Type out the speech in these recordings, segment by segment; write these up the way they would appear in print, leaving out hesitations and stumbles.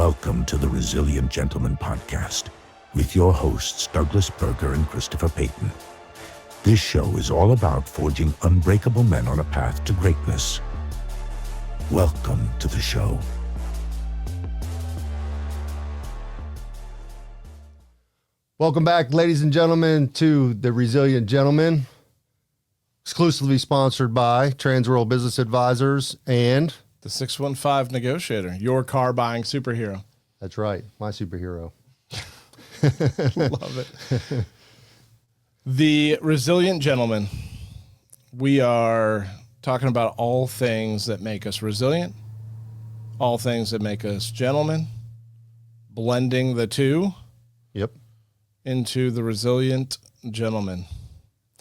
Welcome to the Resilient Gentleman Podcast with your hosts, Douglas Berger and Christopher Payton. This show is all about forging unbreakable men on a path to greatness. Welcome to the show. Welcome back, ladies and gentlemen, to the Resilient Gentleman, exclusively sponsored by Trans World Business Advisors and the 615 Negotiator, your car buying superhero. That's right, my superhero. Love it. The Resilient Gentleman. We are talking about all things that make us resilient, all things that make us gentlemen, blending the two. Yep. Into the Resilient Gentleman.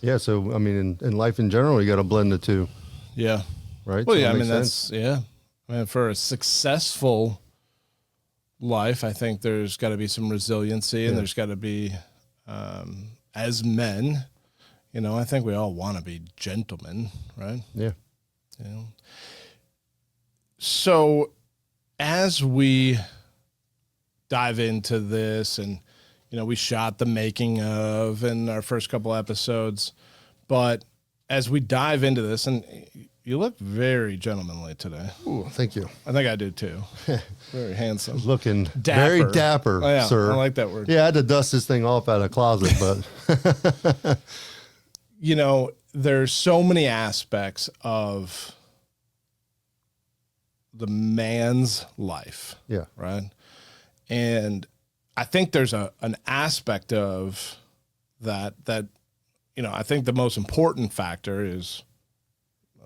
Yeah, so, I mean, in life in general, you got to blend the two. Yeah. Right? Well, so yeah, I mean, sense. I mean, for a successful life, I think there's got to be some resiliency and there's got to be, as men, you know, I think we all want to be gentlemen, right? Yeah. You know? So as we dive into this and, you know, we shot the making of in our first couple episodes, but as we dive into this, and you look very gentlemanly today. Ooh, thank you. I think I do too. Very handsome. Looking dapper. very dapper, Oh, yeah, sir. I like that word. Yeah, I had to dust this thing off out of the closet, but you know, there's so many aspects of the man's life. yeah, Right. And I think there's an aspect of that, you know, I think the most important factor is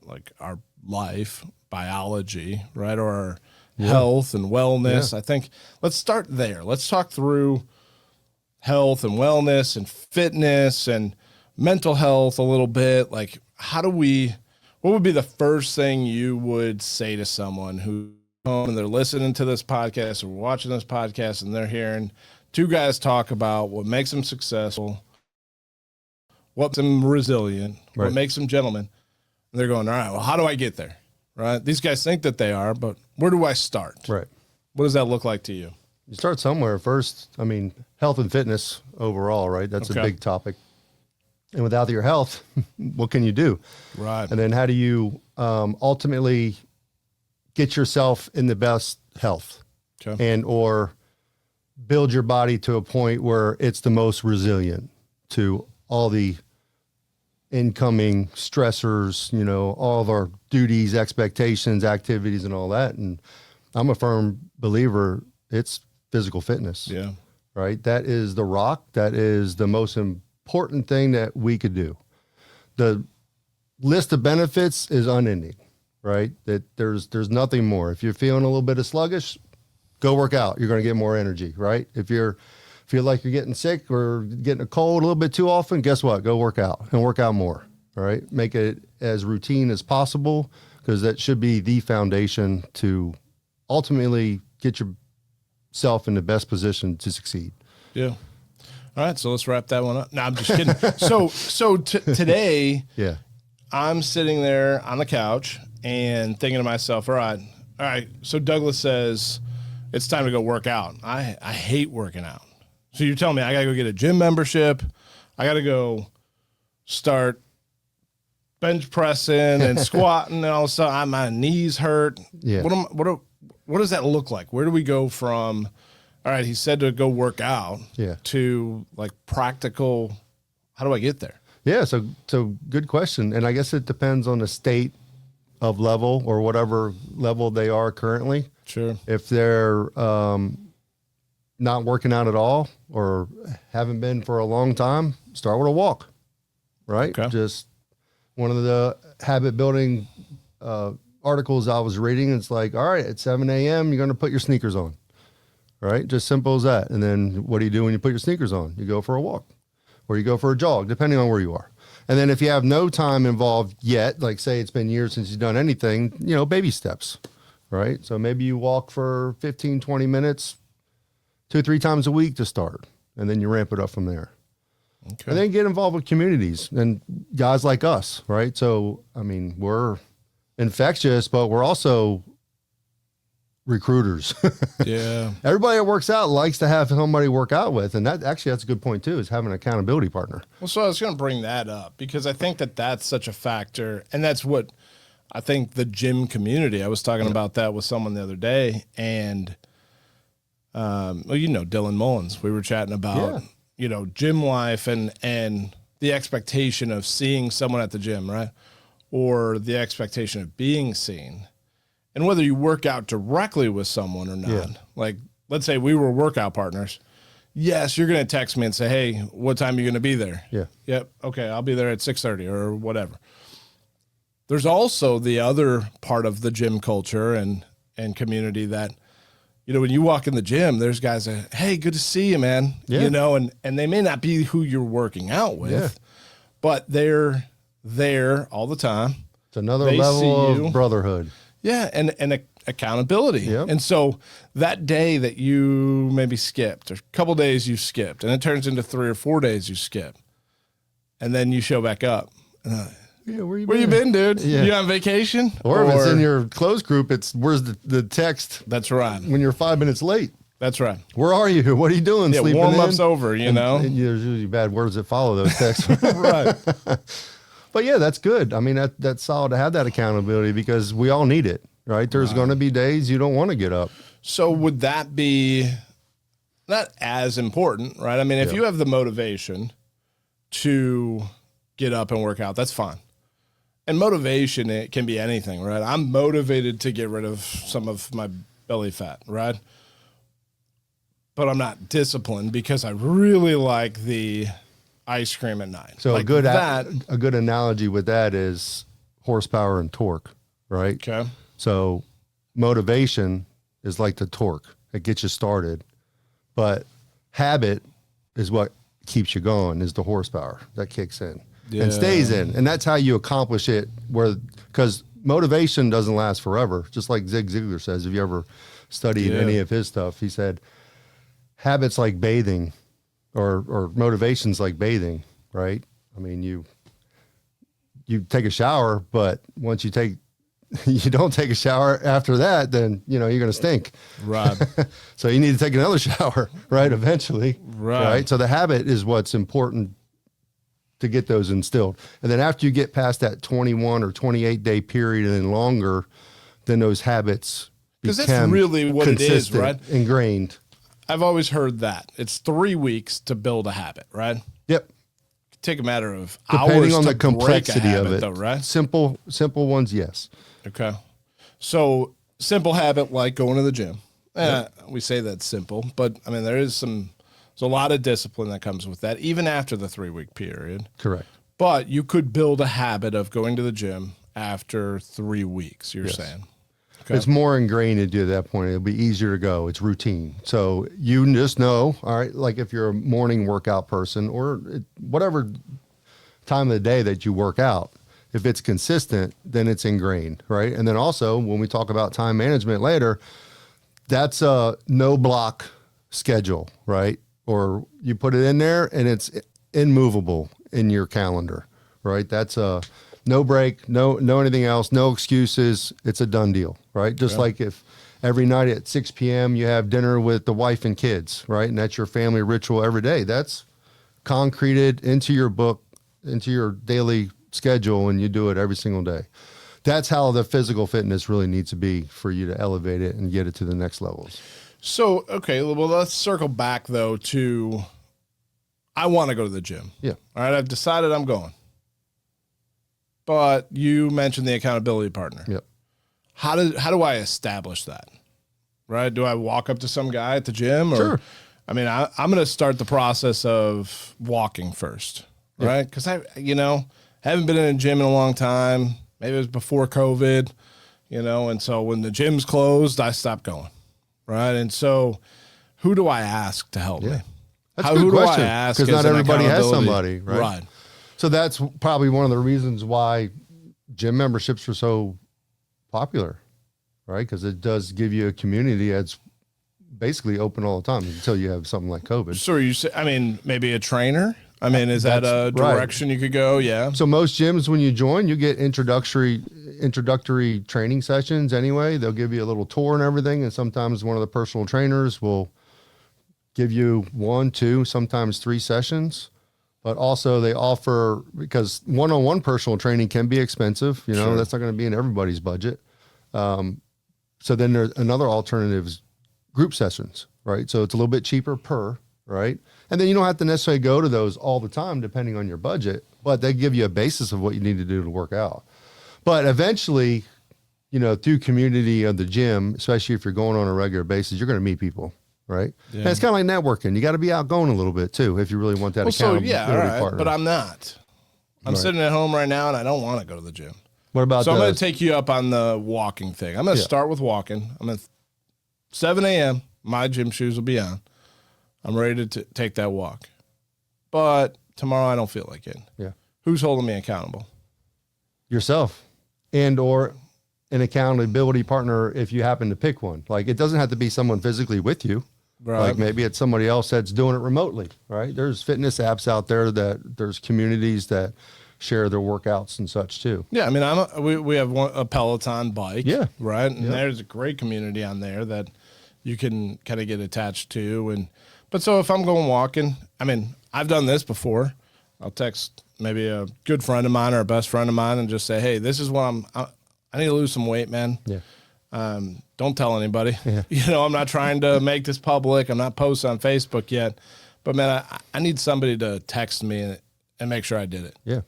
like our life, biology, right? Or our health and wellness. Yeah. I think let's start there. Let's talk through health and wellness and fitness and mental health a little bit. Like, what would be the first thing you would say to someone who home and they're listening to this podcast or watching this podcast and they're hearing two guys talk about what makes them successful, what makes them resilient, Right. what makes them gentlemen. And they're going, all right, well, how do I get there? Right? These guys think that they are, but where do I start? right. What does that look like to you? You start somewhere first. I mean, health and fitness overall, right? That's Okay. a big topic. And without your health, what can you do? Right. And then how do you ultimately get yourself in the best health Okay. and or build your body to a point where it's the most resilient to all the incoming stressors, you know, all of our duties, expectations, activities, and all that. And I'm a firm believer it's physical fitness, Yeah. right? That is the rock. That is the most important thing that we could do. The list of benefits is unending, right? That there's nothing more. If you're feeling a little bit of sluggish, go work out. You're going to get more energy, right? If you're feel like you're getting sick or getting a cold a little bit too often, guess what? Go work out and work out more, all right? Make it as routine as possible because that should be the foundation to ultimately get yourself in the best position to succeed. Yeah. All right. So let's wrap that one up. No, I'm just kidding. So today, Yeah. I'm sitting there on the couch and thinking to myself, all right. So Douglas says it's time to go work out. I hate working out. So you're telling me I got to go get a gym membership. I got to go start bench pressing and squatting and all of a sudden my knees hurt. Yeah. What does that look like? Where do we go from, all right, he said to go work out to like practical, how do I get there? Yeah, so good question. And I guess it depends on the state of level or whatever level they are currently. Sure. If they're not working out at all or haven't been for a long time, start with a walk, right? Okay. Just one of the habit building articles I was reading, it's like, all right, at 7 a.m., you're going to put your sneakers on, right? Just simple as that. And then what do you do when you put your sneakers on? You go for a walk or you go for a jog, depending on where you are. And then if you have no time involved yet, like say it's been years since you've done anything, you know, baby steps, right? So maybe you walk for 15, 20 minutes, 2 or 3 times a week to start, and then you ramp it up from there. Okay. And then get involved with communities and guys like us, right? So, I mean, we're infectious, but we're also recruiters. Yeah. Everybody that works out likes to have somebody to work out with. And that's a good point too, is having an accountability partner. Well, so I was going to bring that up because I think that that's such a factor. And that's what I think the gym community, I was talking about that with someone the other day. And, well, Dylan Mullins, we were chatting about, gym life and the expectation of seeing someone at the gym, right? Or the expectation of being seen. And whether you work out directly with someone or not. Yeah. Like, let's say we were workout partners. Yes, you're going to text me and say, hey, what time are you going to be there? Yeah. Yep. Okay, I'll be there at 6:30 or whatever. There's also the other part of the gym culture and community that, when you walk in the gym, there's guys that, hey, good to see you, man. Yeah. And they may not be who you're working out with, but they're there all the time. It's another level of brotherhood. Yeah, and accountability. Yep. And so that day that you maybe skipped, or a couple days you skipped, and it turns into 3 or 4 days you skip, and then you show back up. Where you been, dude? Yeah. You on vacation? Or if it's in your closed group, where's the text? That's right. When you're 5 minutes late. That's right. Where are you? What are you doing? Yeah, Sleeping warm-up's in? over, And there's usually bad words that follow those texts. Right. But yeah, that's good. I mean, that's solid to have that accountability because we all need it, right? There's going to be days you don't want to get up. So would that be not as important, right? I mean, if you have the motivation to get up and work out, that's fine. And motivation, it can be anything, right? I'm motivated to get rid of some of my belly fat, right? But I'm not disciplined because I really like the ice cream at night. So like a good analogy with that is horsepower and torque, right? Okay. So motivation is like the torque. It gets you started. But habit is what keeps you going, is the horsepower that kicks in and stays in. And that's how you accomplish it, because motivation doesn't last forever. Just like Zig Ziglar says, if you ever studied any of his stuff, he said, habits like bathing or motivation's like bathing, right? I mean, you take a shower, but once you don't take a shower after that, then, you're going to stink. Right. So you need to take another shower, right? Eventually. Right. So the habit is what's important to get those instilled. And then after you get past that 21 or 28 day period and longer, then those habits because that's really what it is, right? Ingrained. I've always heard that it's 3 weeks to build a habit, right? Yep. Take a matter of depending hours on to the complexity break a habit, of it, though, right? Simple ones, yes. Okay. So simple habit like going to the gym. We say that's simple, but I mean, there's a lot of discipline that comes with that, even after the 3 week period. Correct. But you could build a habit of going to the gym after 3 weeks, you're saying. Okay. It's more ingrained into at that point. It'll be easier to go. It's routine. So you just know, all right, like if you're a morning workout person or whatever time of the day that you work out, if it's consistent, then it's ingrained, right? And then also when we talk about time management later, that's a no block schedule, right? Or you put it in there and it's immovable in your calendar, right? That's a no break, no anything else, no excuses. It's a done deal, right? Just like if every night at 6 p.m. you have dinner with the wife and kids, right? And that's your family ritual every day. That's concreted into your book, into your daily schedule, and you do it every single day. That's how the physical fitness really needs to be for you to elevate it and get it to the next levels. So, okay, well, let's circle back, though, to I want to go to the gym. Yeah. All right, I've decided I'm going. But you mentioned the accountability partner. Yep. How do I establish that? Right? Do I walk up to some guy at the gym? Or, Sure. I mean, I'm going to start the process of walking first, right? Because I haven't been in a gym in a long time. Maybe it was before COVID, and so when the gym's closed, I stopped going, right? And so who do I ask to help me? That's a good who question, do I ask? because not as an everybody has accountability- somebody, right? Right. So that's probably one of the reasons why gym memberships are so popular, right? Because it does give you a community that's basically open all the time until you have something like COVID. So you say, I mean, maybe a trainer I mean, is that a That's right. direction you could go? Yeah. So most gyms, when you join, you get introductory training sessions anyway. They'll give you a little tour and everything. And sometimes one of the personal trainers will give you 1, 2, sometimes 3 sessions. But also they offer, because one-on-one personal training can be expensive, Sure. that's not going to be in everybody's budget. So then there's another alternative is group sessions, right? So it's a little bit cheaper per, right? And then you don't have to necessarily go to those all the time, depending on your budget, but they give you a basis of what you need to do to work out. But eventually, through community of the gym, especially if you're going on a regular basis, you're going to meet people, right? Yeah. And it's kind of like networking. You got to be outgoing a little bit too, if you really want that accountability all right, partner. but I'm not. I'm Right. sitting at home right now, and I don't want to go to the gym. What about So I'm the- going to take you up on the walking thing. I'm going to start with walking. I'm at 7 a.m. My gym shoes will be on. I'm ready to take that walk. But tomorrow I don't feel like it. Yeah. Who's holding me accountable? yourself and or an accountability partner if you happen to pick one. Like, it doesn't have to be someone physically with you. Right. Like, maybe it's somebody else that's doing it remotely, right? There's fitness apps out there that there's communities that share their workouts and such too. Yeah, I mean, we have a Peloton bike, Yeah. right? And Yeah. there's a great community on there that you can kind of get attached to. But so if I'm going walking, I mean, I've done this before. I'll text maybe a good friend of mine or a best friend of mine and just say, hey, this is what I need to lose some weight, man. Yeah. Don't tell anybody. Yeah. You know, I'm not trying to make this public. I'm not posting on Facebook yet. But, man, I need somebody to text me and make sure I did it. Yeah.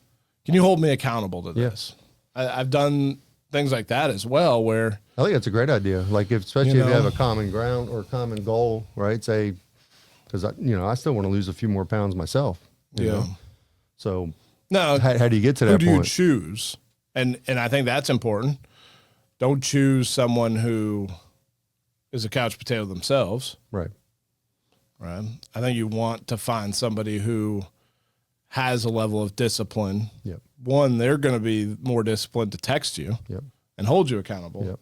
Can you hold me accountable to Yeah. this? I've done things like that as well where, I think that's a great idea. Like, especially if know. you have a common ground or common goal, right? Say, because I still want to lose a few more pounds myself. you know? So no, how do you get to who that do you point? choose? And I think that's important. Don't choose someone who is a couch potato themselves. Right. Right. I think you want to find somebody who has a level of discipline. Yep. One, they're going to be more disciplined to text you Yep. and hold you accountable. Yep.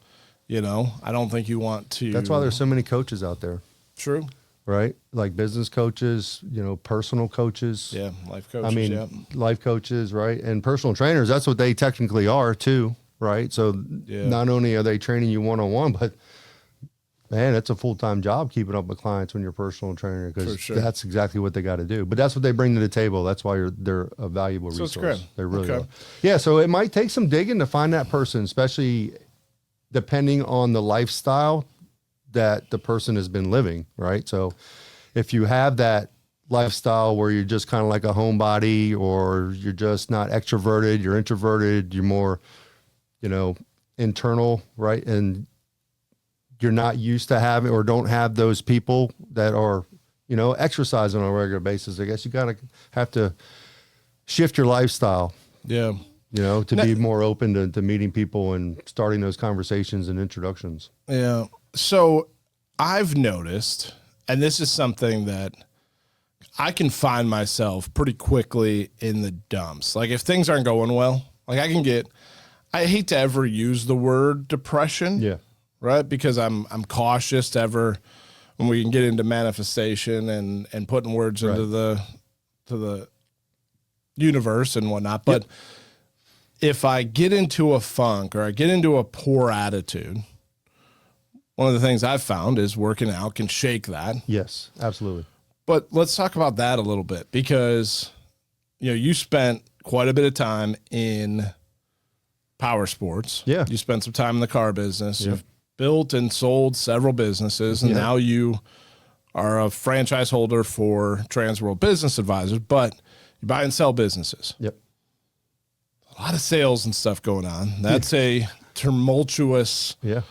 You know, I don't think you want to. That's why there's so many coaches out there, True. right? Like business coaches, personal coaches. Yeah. Life coaches. I mean, yeah. life coaches, right? And personal trainers, that's what they technically are too, right? So Yeah. not only are they training you one-on-one, but man, it's a full-time job keeping up with clients when you're a personal trainer, For because sure. that's exactly what they got to do. But that's what they bring to the table. That's why they're a valuable So it's resource. great. They really Okay. are. Yeah, so it might take some digging to find that person, especially depending on the lifestyle that the person has been living, right? So if you have that lifestyle where you're just kind of like a homebody, or you're just not extroverted, you're introverted, you're more, internal, right? And you're not used to having, or don't have those people that are, exercising on a regular basis, I guess you have to shift your lifestyle, Yeah. to be more open to meeting people and starting those conversations and introductions. Yeah. So I've noticed, and this is something that I can find myself pretty quickly in the dumps. Like if things aren't going well, like I hate to ever use the word depression. Yeah. Right. Because I'm cautious to ever, when we can get into manifestation and putting words Right. into the universe and whatnot. But if I get into a funk or I get into a poor attitude, one of the things I've found is working out can shake that. Yes, absolutely. But let's talk about that a little bit, because you spent quite a bit of time in power sports. Yeah. You spent some time in the car business. Yeah. You've built and sold several businesses, and Yeah. now you are a franchise holder for Transworld Business Advisors, but you buy and sell businesses. Yep. A lot of sales and stuff going on. That's a tumultuous Yeah.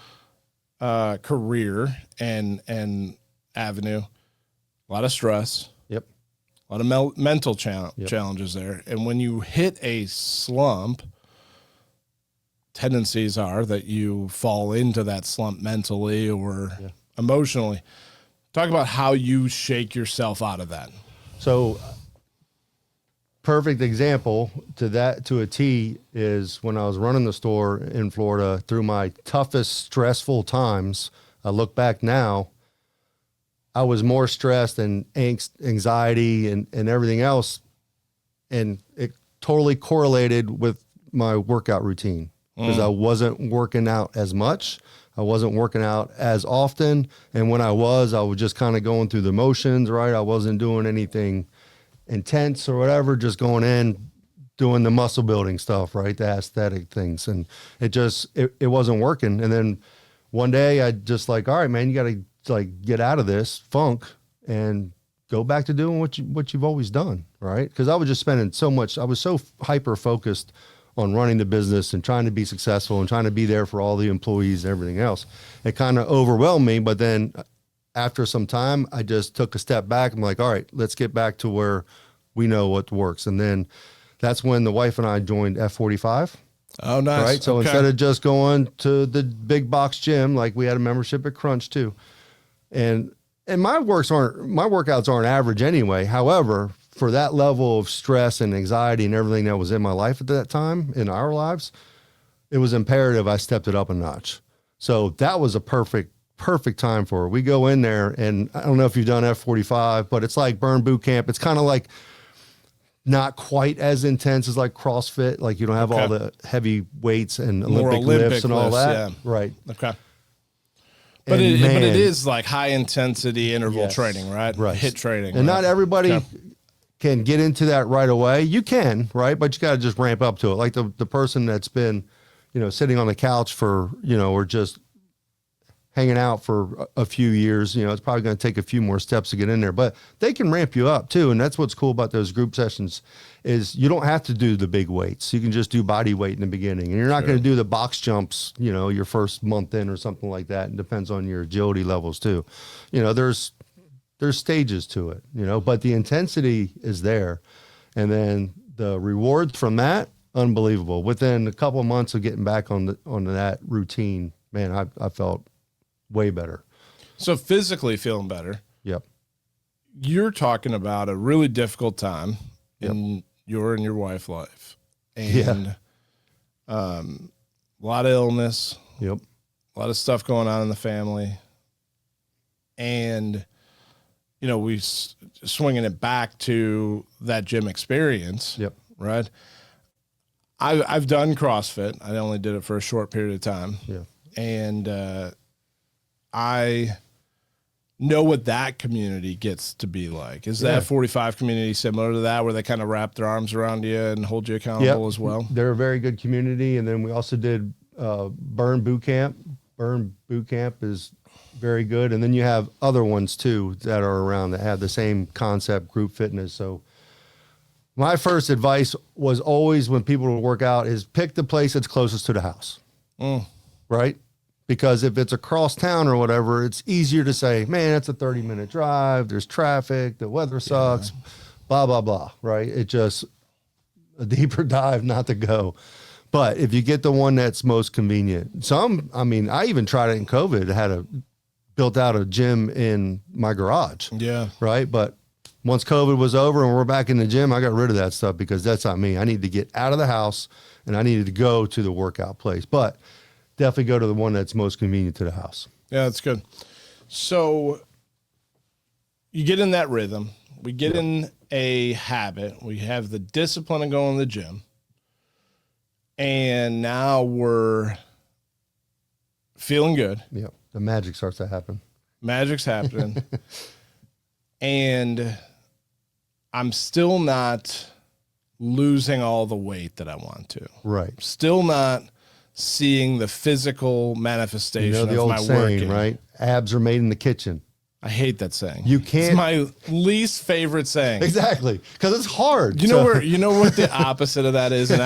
career and avenue. A lot of stress. Yep. A lot of mental challenges there. And when you hit a slump, tendencies are that you fall into that slump mentally or emotionally. Talk about how you shake yourself out of that. So perfect example to a T is when I was running the store in Florida through my toughest, stressful times. I look back now, I was more stressed and angst, anxiety and everything else and it totally correlated with my workout routine because I wasn't working out as much. I wasn't working out as often. And when I was just kind of going through the motions, right? I wasn't doing anything intense or whatever, just going in, doing the muscle building stuff, right? The aesthetic things. And it wasn't working. And then one day I just like, all right, man, you got to like get out of this funk and go back to doing what you've always done, right? Because I was just spending so much, I was so hyper focused on running the business and trying to be successful and trying to be there for all the employees and everything else. It kind of overwhelmed me. But then after some time, I just took a step back. I'm like, all right, let's get back to where we know what works. And then that's when the wife and I joined F45. Oh, nice. Right. So instead of just going to the big box gym, like we had a membership at Crunch too. And my workouts aren't average anyway. However, for that level of stress and anxiety and everything that was in my life at that time, in our lives, it was imperative I stepped it up a notch. So that was a perfect time for it. We go in there, and I don't know if you've done F45, but it's like burn boot camp. It's kind of like not quite as intense as like CrossFit. Like you don't have all the heavy weights and Olympic lifts and all that. Yeah. Right. Okay. But it is like high intensity interval training, right? Right. HIIT training. And not everybody can get into that right away. You can, right? But you got to just ramp up to it. Like the person that's been, sitting on the couch for, or just hanging out for a few years, it's probably going to take a few more steps to get in there, but they can ramp you up too. And that's what's cool about those group sessions is you don't have to do the big weights. You can just do body weight in the beginning, and you're not going to do the box jumps, your first month in or something like that. It depends on your agility levels too. There's stages to it, but the intensity is there. And then the rewards from that, unbelievable. Within a couple of months of getting back on that routine, man, I felt way better. So physically feeling better. Yep. You're talking about a really difficult time in your and your wife's life. And a lot of illness. Yep. A lot of stuff going on in the family. And, we swinging it back to that gym experience. Yep. Right. I've done CrossFit. I only did it for a short period of time. Yeah. And, I know what that community gets to be like. Is that 45 community similar to that, where they kind of wrap their arms around you and hold you accountable as well? They're a very good community. And then we also did Burn Boot Camp. Burn Boot Camp is very good. And then you have other ones too that are around that have the same concept, group fitness. So my first advice was always when people work out is pick the place that's closest to the house. Right? Because if it's across town or whatever, it's easier to say, man, it's a 30-minute drive. There's traffic. The weather sucks, blah, blah, blah, right? It just a deeper dive not to go. But if you get the one that's most convenient, I even tried it in COVID. Built out a gym in my garage. Yeah. Right. But once COVID was over and we're back in the gym, I got rid of that stuff because that's not me. I need to get out of the house and I needed to go to the workout place. But definitely go to the one that's most convenient to the house. Yeah, that's good. So you get in that rhythm. We get in a habit. We have the discipline of going to the gym. And now we're feeling good. Yeah, the magic starts to happen. Magic's happening. And I'm still not losing all the weight that I want to. Right. Still not seeing the physical manifestation of my saying, working. Right? Abs are made in the kitchen. I hate that saying. You can't. It's my least favorite saying. Exactly, because it's hard. You know what the opposite of that is, and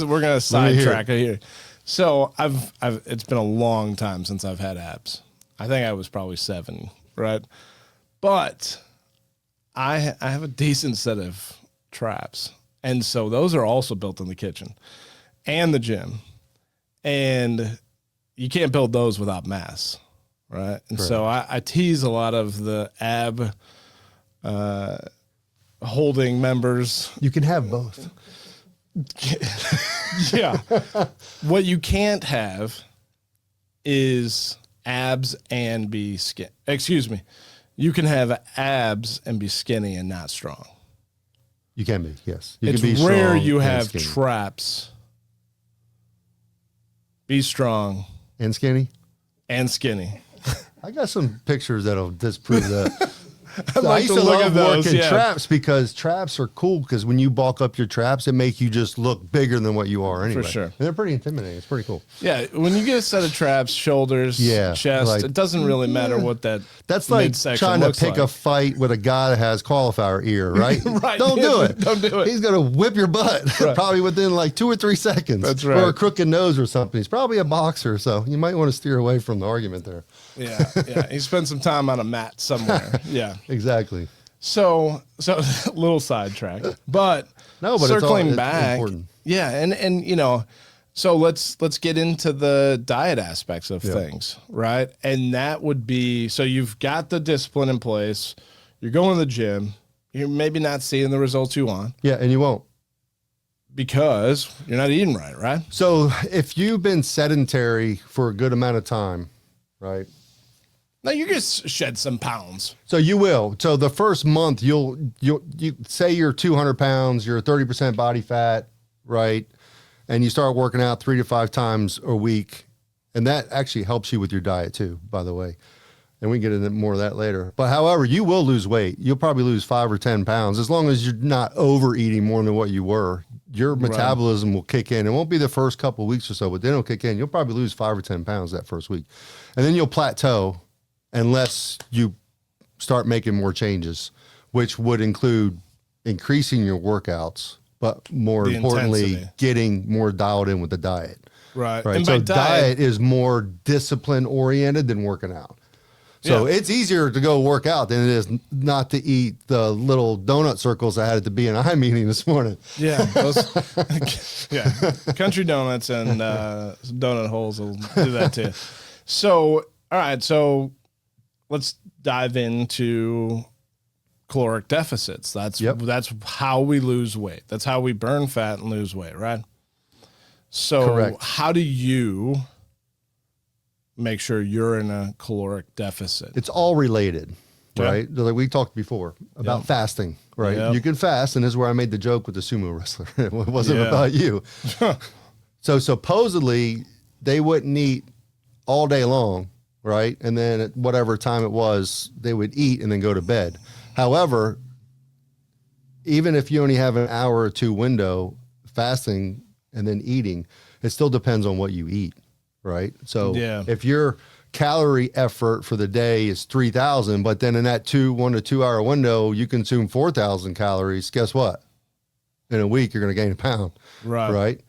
we're gonna sidetrack it here. So it's been a long time since I've had abs. I think I was probably 7, right? But I have a decent set of traps, and so those are also built in the kitchen and the gym. And you can't build those without mass, right? And so I tease a lot of the ab holding members. You can have both. Yeah. What you can't have is abs and be skinny. Excuse me. You can have abs and be skinny and not strong. You can be, yes. You It's can be rare strong you and have skinny. traps. Be strong And skinny? and skinny. I got some pictures that'll disprove that. I'd I like used to to look love at those, working yeah. traps because traps are cool because when you bulk up your traps, it make you just look bigger than what you are anyway. sure. And they're pretty intimidating. It's pretty cool. Yeah, when you get a set of traps, shoulders, Yeah, chest, like- it doesn't really matter what that That's like midsection trying to looks pick like. a fight with a guy that has cauliflower ear, right? Right, Don't yeah, do it. don't do it. He's going to whip your butt probably within like 2 or 3 seconds. That's Or a right. crooked nose or something. He's probably a boxer, so you might want to steer away from the argument there. Yeah. He spent some time on a mat somewhere. Yeah. Exactly. So little sidetrack, but No, but circling it's back, important. yeah, and you know, so let's get into the diet aspects of things, right? And that would be, so you've got the discipline in place, you're going to the gym, you're maybe not seeing the results you want Yeah, and you won't. because you're not eating right? So if you've been sedentary for a good amount of time, right? Now you're gonna shed some pounds. So you will. So the first month, you say you're 200 pounds, you're 30% body fat, right? And you start working out 3 to 5 times a week. And that actually helps you with your diet too, by the way. And we can get into more of that later. But however, you will lose weight. You'll probably lose 5 or 10 pounds as long as you're not overeating more than what you were. Your metabolism will kick in. It won't be the first couple of weeks or so, but then it'll kick in. You'll probably lose 5 or 10 pounds that first week. And then you'll plateau unless you start making more changes, which would include increasing your workouts, but more The importantly, intensity. getting more dialed in with the diet. Right. Right. And So by diet is more discipline oriented than working out. So Yeah. it's easier to go work out than it is not to eat the little donut circles I had at the B&I meeting this morning. Yeah, yeah. Country donuts and donut holes will do that too. So, all right. So let's dive into caloric deficits. That's how we lose weight. That's how we burn fat and lose weight, right? So Correct. how do you make sure you're in a caloric deficit? It's all related, Okay. right? Like we talked before about fasting, right? Yep. You can fast, and this is where I made the joke with the sumo wrestler. It wasn't Yeah. about you. So supposedly they wouldn't eat all day long, right? And then at whatever time it was, they would eat and then go to bed. However, even if you only have an hour or 2 window fasting and then eating, it still depends on what you eat, right? So Yeah. if your calorie effort for the day is 3,000, but then in that 1 to 2 hour window, you consume 4,000 calories, guess what? In a week, you're going to gain a pound, right?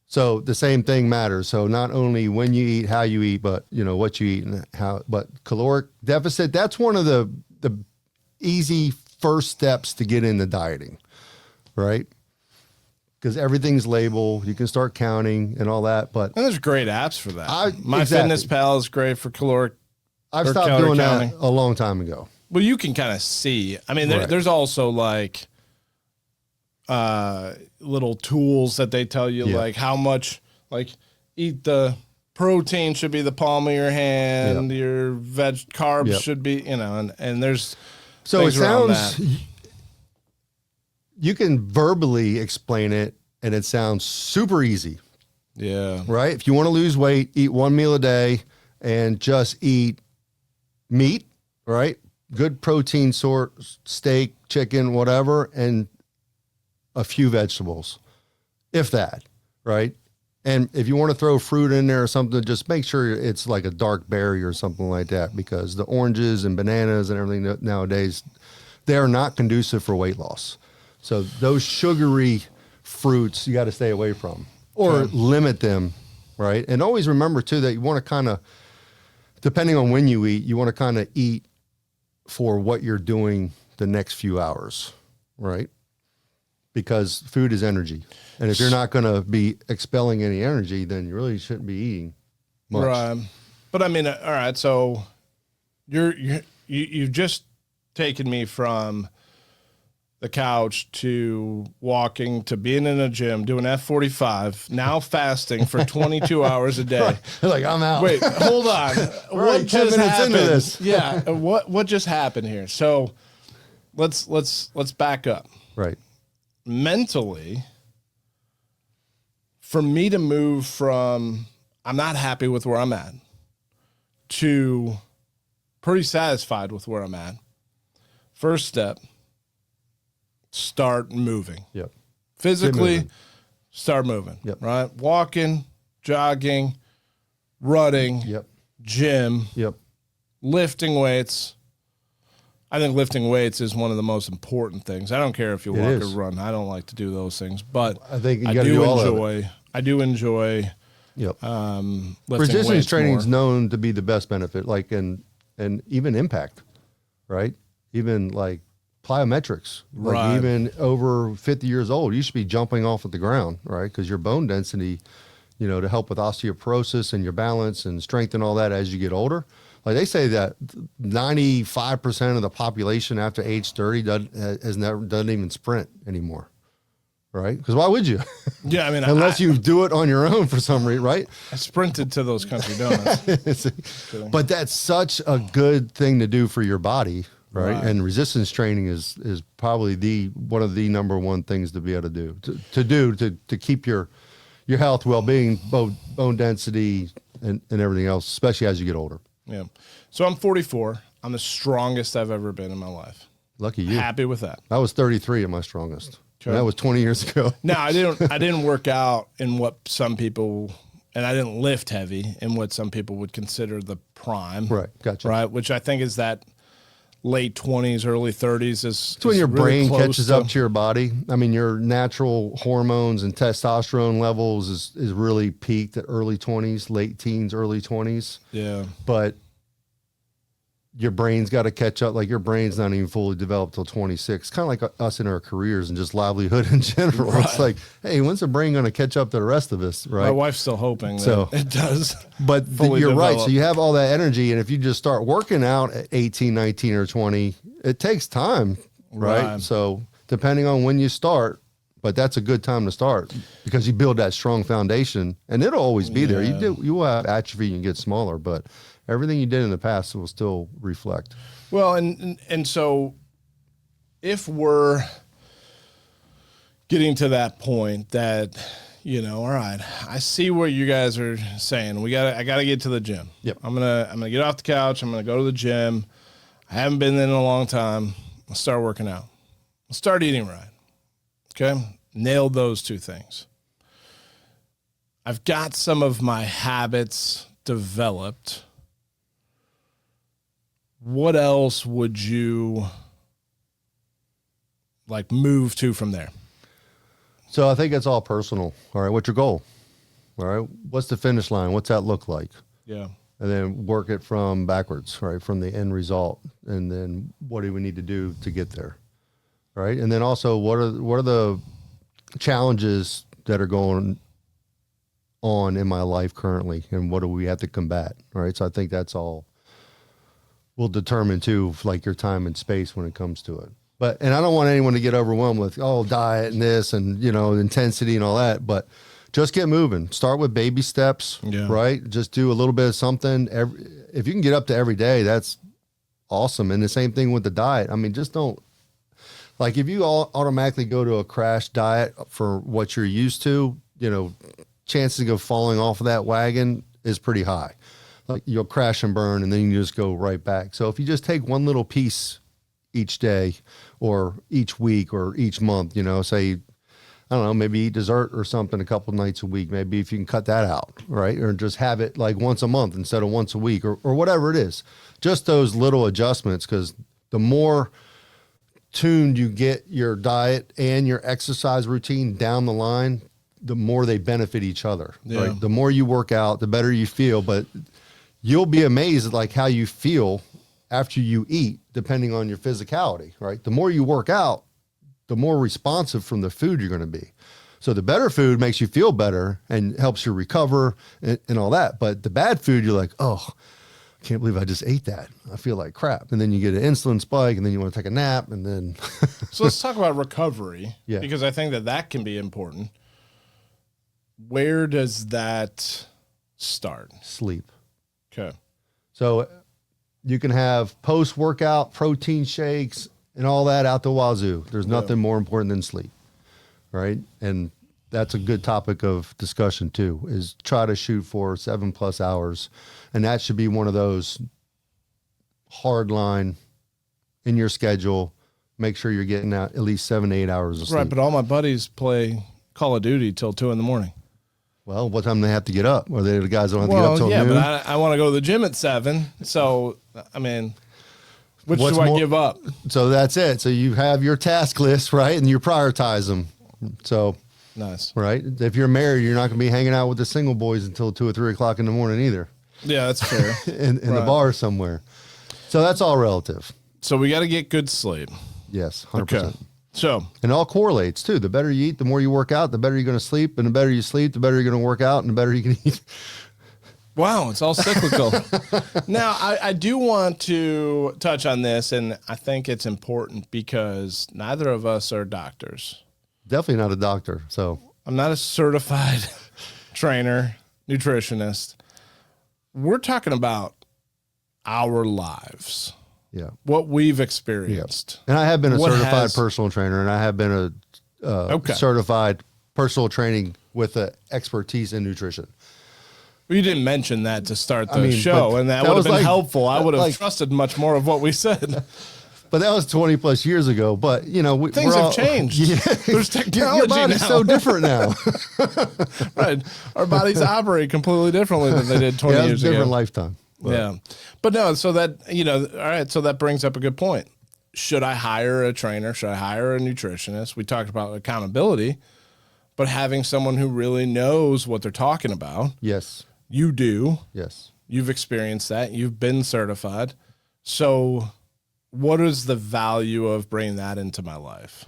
So the same thing matters. So not only when you eat, how you eat, but you know what you eat and how. But caloric deficit, that's one of the easy first steps to get into dieting, right? Because everything's labeled, you can start counting and all that. But And there's great apps for that. Exactly. MyFitnessPal is great for caloric. I've or stopped calorie doing counting. that a long time ago. Well, you can kind of see. I mean, Right. there's also like little tools that they tell you, Yeah. like how much, like eat the protein should be the palm of your hand, your carbs Yep. should be, you know, and there's So it things around sounds, you can verbally explain it and it sounds super easy, yeah, right? If you want to lose weight, eat 1 meal a day and just eat meat, right? Good protein sort, steak, chicken, whatever, and a few vegetables, if that, right? And if you want to throw fruit in there or something, just make sure it's like a dark berry or something like that, because the oranges and bananas and everything nowadays, they are not conducive for weight loss. So those sugary fruits you got to stay away from or limit them, right? And always remember too that you want to kind of, depending on when you eat, you want to kind of eat for what you're doing the next few hours, right? Because food is energy. And if you're not going to be expelling any energy, then you really shouldn't be eating much. right. But I mean, all right. So you've just taken me from the couch to walking to being in a gym, doing F45, now fasting for 22 hours a day. Like, I'm out. Wait, hold on. We're What already 10 just minutes happened? into this. Yeah. What just happened here? So let's back up. Right. mentally, for me to move from I'm not happy with where I'm at to pretty satisfied with where I'm at, first step, start moving. Yep. Physically, start moving. Yep. Right? Walking, jogging, running, Yep. gym, Yep. lifting weights. I think lifting weights is one of the most important things. I don't care if you walk or run. I don't like to do those things, but I think you got to do all of it. I do enjoy. Yep. Lifting Resistance weights training is more. known to be the best benefit, like and even impact, right? Even like plyometrics, like Right. even over 50 years old, you should be jumping off at the ground, right? Because your bone density, to help with osteoporosis and your balance and strength and all that as you get older. Like they say that 95% of the population after age 30 doesn't even sprint anymore, right? Because why would you? Yeah, I mean, Unless you do it on your own for some reason, right? I sprinted to those country donuts. But that's such a good thing to do for your body, right? Right. And resistance training is probably one of the number one things to be able to do to keep your health, well-being, bone density, and everything else, especially as you get older. Yeah. So I'm 44. I'm the strongest I've ever been in my life. Lucky you. Happy with that. I was 33 at my strongest. Okay. And that was 20 years ago. No, I didn't work out in what some people, and I didn't lift heavy in what some people would consider the prime. Right. Gotcha. Right. Which I think is that late 20s, early 30s is It's when your really brain close catches up to your body. I mean, your natural hormones and testosterone levels is really peaked at early 20s, late teens, early 20s. Yeah. But your brain's got to catch up. Like your brain's not even fully developed till 26. Kind of like us in our careers and just livelihood in general. Right. It's like, hey, when's the brain going to catch up to the rest of us? Right. My wife's still hoping that it does. But fully you're right. develop. So you have all that energy. And if you just start working out at 18, 19, or 20, it takes time. Right. So depending on when you start, but that's a good time to start because you build that strong foundation and it'll always be there. You will have atrophy and get smaller, but everything you did in the past will still reflect. Well, and so if we're getting to that point that, all right, I see what you guys are saying. I gotta get to the gym. Yep. I'm gonna get off the couch. I'm gonna go to the gym. I haven't been in a long time. I'll start working out. I'll start eating right. Okay. Nailed those two things. I've got some of my habits developed. What else would you move to from there? So I think it's all personal. All right. What's your goal? All right. What's the finish line? What's that look like? Yeah. And then work it from backwards, right? From the end result. And then what do we need to do to get there? Right. And then also what are the challenges that are going on in my life currently? And what do we have to combat? All right. So I think that's all will determine too, like your time and space when it comes to it. And I don't want anyone to get overwhelmed with, diet and this and, intensity and all that, but just get moving. Start with baby steps, right? Just do a little bit of something. If you can get up to every day, that's awesome. And the same thing with the diet. I mean, just don't, if you automatically go to a crash diet for what you're used to, chances of falling off of that wagon is pretty high. Like you'll crash and burn and then you just go right back. So if you just take one little piece each day or each week or each month, say, I don't know, maybe eat dessert or something a couple nights a week. Maybe if you can cut that out, right? Or just have it like once a month instead of once a week or whatever it is. Just those little adjustments, because the more tuned you get your diet and your exercise routine down the line, the more they benefit each other, right? The more you work out, the better you feel, but you'll be amazed at how you feel after you eat, depending on your physicality, right? The more you work out, the more responsive from the food you're going to be. So the better food makes you feel better and helps you recover and all that. But the bad food, you're like, oh, I can't believe I just ate that. I feel like crap. And then you get an insulin spike and then you want to take a nap and then. So let's talk about recovery, Yeah. because I think that can be important. Where does that start? Sleep. Okay. So you can have post-workout protein shakes and all that out the wazoo. There's nothing more important than sleep. right? And that's a good topic of discussion too, is try to shoot for 7+ hours. And that should be one of those hard line in your schedule. Make sure you're getting out at least 7 to 8 hours of sleep. Right, but all my buddies play Call of Duty till 2 a.m. Well, what time do they have to get up? Or they the guys don't have to get up till noon? But I want to go to the gym at 7. So, I mean, which do I give up? So that's it. So you have your task list, right? And you prioritize them. So nice. Right. If you're married, you're not going to be hanging out with the single boys until 2 or 3 o'clock in the morning either. Yeah, that's fair. in the bar somewhere. So that's all relative. So we got to get good sleep. Yes, 100%. Okay. So, and it all correlates too. The better you eat, the more you work out, the better you're going to sleep, and the better you sleep, the better you're going to work out, and the better you can eat. Wow, it's all cyclical. Now, I do want to touch on this, and I think it's important because neither of us are doctors. Definitely not a doctor. So I'm not a certified trainer, nutritionist. We're talking about our lives. Yeah. What we've experienced. Yeah. And I have been a certified personal trainer, and I have been a certified personal training with an expertise in nutrition. Well, you didn't mention that to start the show, and that would have been helpful. I would have trusted much more of what we said. But that was 20+ years ago. But, you know, things have changed. Yeah. There's technology Your body's so different now. Right. Our bodies operate completely differently than they did 20 years ago. Different lifetime. But. Yeah. But no, so that, all right, so that brings up a good point. Should I hire a trainer? Should I hire a nutritionist? We talked about accountability, but having someone who really knows what they're talking about. Yes. You do. Yes. You've experienced that. You've been certified. So what is the value of bringing that into my life?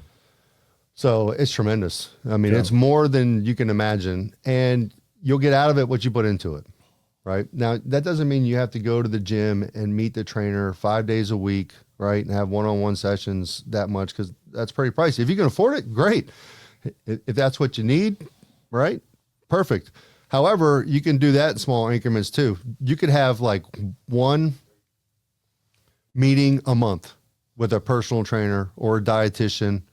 So it's tremendous. I mean, it's more than you can imagine, and you'll get out of it what you put into it. Right. Now, that doesn't mean you have to go to the gym and meet the trainer 5 days a week, right, and have one-on-one sessions that much, because that's pretty pricey. If you can afford it, great. If that's what you need, right, perfect. However, you can do that in small increments too. You could have like one meeting a month with a personal trainer or a dietitian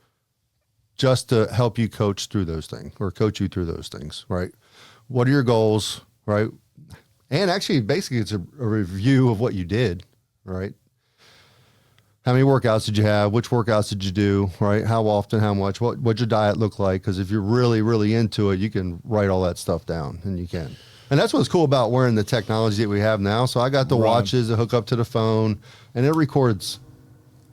just to help you coach through those things, or coach you through those things, right? What are your goals, right? And actually, basically, it's a review of what you did, right? How many workouts did you have? Which workouts did you do, right? How often, how much? What'd your diet look like? Because if you're really, really into it, you can write all that stuff down, and you can. And that's what's cool about wearing the technology that we have now. So I got the watches that hook up to the phone, and it records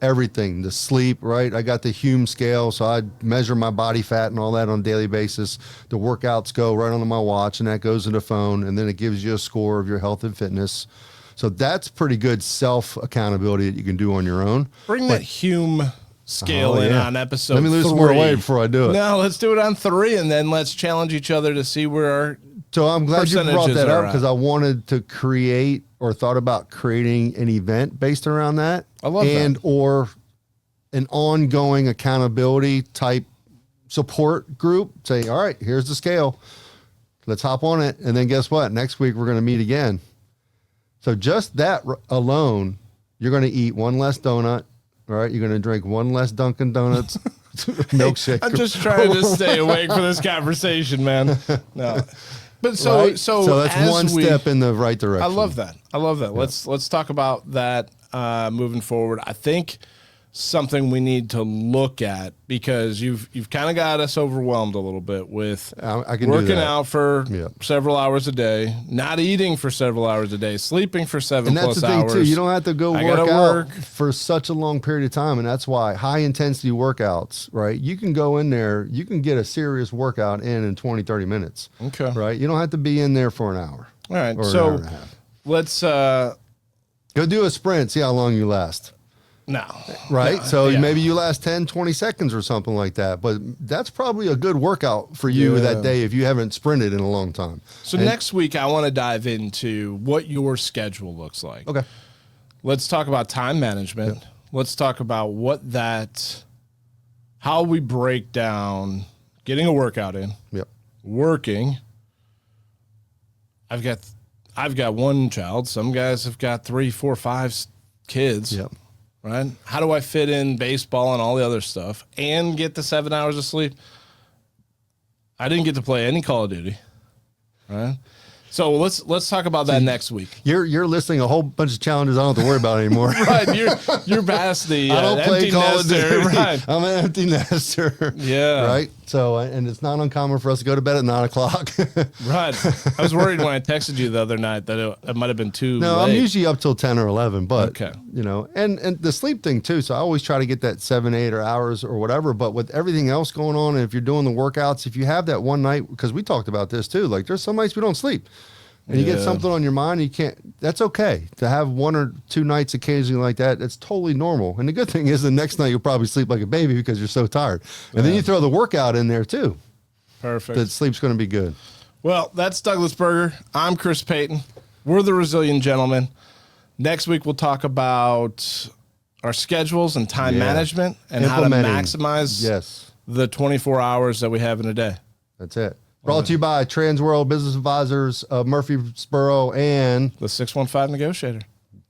everything, the sleep, right? I got the Hume scale, so I measure my body fat and all that on a daily basis. The workouts go right onto my watch, and that goes in the phone, and then it gives you a score of your health and fitness. So that's pretty good self-accountability that you can do on your own. Bring that Hume scale in on episode 3. Let me lose some more weight before I do it. No, let's do it on 3, and then let's challenge each other to see where our So I'm glad you brought that up, because I wanted to create, or thought about creating, an event based around that. I love that. Or an ongoing accountability type support group. Say, all right, here's the scale. Let's hop on it. And then guess what? Next week, we're going to meet again. So just that alone, you're going to eat one less donut. All right. You're going to drink one less Dunkin' Donuts milkshake. I'm just trying to stay awake for this conversation, man. No. But so that's one step in the right direction. I love that. Yeah. Let's talk about that moving forward. I think something we need to look at, because you've kind of got us overwhelmed a little bit with working out for several hours a day, not eating for several hours a day, sleeping for 7+ hours. And that's the thing too. You don't have to go work out for such a long period of time, and that's why high intensity workouts, right? You can go in there, you can get a serious workout in 20, 30 minutes. Okay. Right? You don't have to be in there for an hour. All right. Or so an hour and a half. Let's go do a sprint, see how long you last. No. Right? So maybe you last 10, 20 seconds or something like that. But that's probably a good workout for you that day if you haven't sprinted in a long time. So next week, I want to dive into what your schedule looks like. Okay. Let's talk about time management. Yep. Let's talk about how we break down getting a workout in, working. I've got one child. Some guys have got 3, 4, 5 kids. Yep. Right? How do I fit in baseball and all the other stuff and get the 7 hours of sleep? I didn't get to play any Call of Duty. Right. So let's talk about that next week. You're listing a whole bunch of challenges I don't have to worry about anymore. Right. You're past the I don't play empty Call of nester. Duty. Right. I'm an empty nester. Yeah. Right. So, and it's not uncommon for us to go to bed at 9 o'clock. Right. I was worried when I texted you the other night that it might have been too No, late. I'm usually up till 10 or 11, but Okay. you know, and the sleep thing too. So I always try to get that 7, 8 or hours or whatever, but with everything else going on, and if you're doing the workouts, if you have that one night, because we talked about this too, like there's some nights we don't sleep and you get something on your mind, you can't, that's okay to have 1 or 2 nights occasionally like that. That's totally normal. And the good thing is the next night you'll probably sleep like a baby because you're so tired. And then you throw the workout in there too. Perfect. That sleep's going to be good. Well, that's Douglas Berger. I'm Chris Payton. We're the Resilient Gentlemen. Next week, we'll talk about our schedules and time management and how to maximize the 24 hours that we have in a day. That's it. Brought to you by Transworld Business Advisors of Murfreesboro and The 615 Negotiator.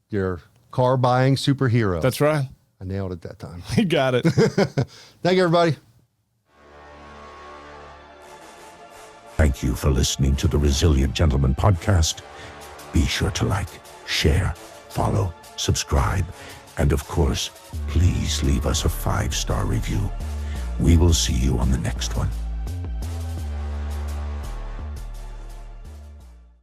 your car buying superhero. That's right. I nailed it that time. You got it. Thank you, everybody. Thank you for listening to the Resilient Gentleman podcast. Be sure to like, share, follow, subscribe, and of course, please leave us a 5-star review. We will see you on the next one.